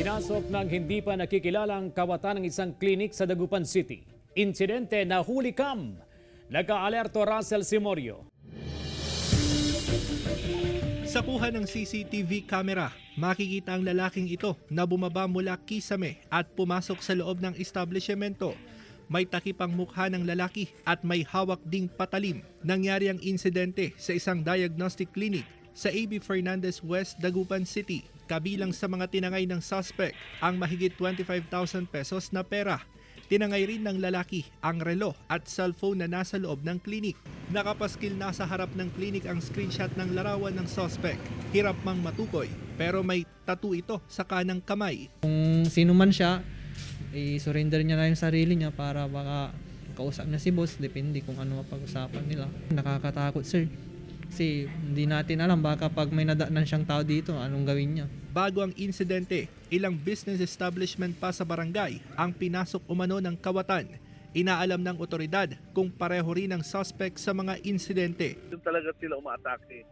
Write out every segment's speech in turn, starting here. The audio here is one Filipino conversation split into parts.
Pinasok ng hindi pa nakikilalang kawatan ng isang klinik sa Dagupan City. Insidente na huli kam. Nag-aalerto Russell Simorio. Sa kuha ng CCTV camera, makikita ang lalaking ito na bumaba mula kisame at pumasok sa loob ng establishmento. May takip ang mukha ng lalaki at may hawak ding patalim. Nangyari ang insidente sa isang diagnostic clinic sa AB Fernandez West, Dagupan City. Kabilang sa mga tinangay ng suspect ang mahigit 25,000 pesos na pera. Tinangay rin ng lalaki ang relo at cellphone na nasa loob ng klinik. Nakapaskil na sa harap ng klinik ang screenshot ng larawan ng suspect. Hirap mang matukoy pero may tattoo ito sa kanang kamay. Kung sino man siya, i-surrender niya na yung sarili niya para baka kausap niya si boss, depende kung ano mapag-usapan nila. Nakakatakot sir, kasi hindi natin alam baka pag may nadaanan siyang tao dito, anong gawin niya. Bago ang insidente, ilang business establishment pa sa barangay ang pinasok umano ng kawatan. Inaalam ng otoridad kung pareho rin ang suspect sa mga insidente. Doon talaga sila umaatake.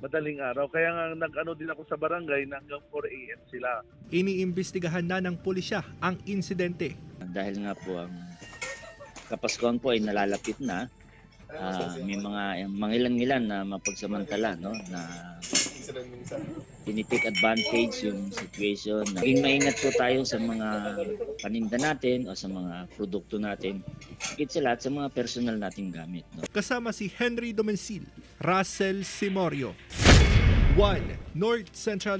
Madaling araw. Kaya nga nag-ano din ako sa barangay na hanggang 4 a.m. sila. Iniimbestigahan na ng pulisya ang insidente. Dahil nga po ang Kapaskuhan po ay nalalapit na, may mga mangilan-ngilan na mapagsamantala, no, na tinitake advantage yung situation. Maging maingat po tayo sa mga paninda natin o sa mga produkto natin. Higit sa lahat sa mga personal nating gamit. No? Kasama si Henry Domencil, Russell Simorio, 1 North Central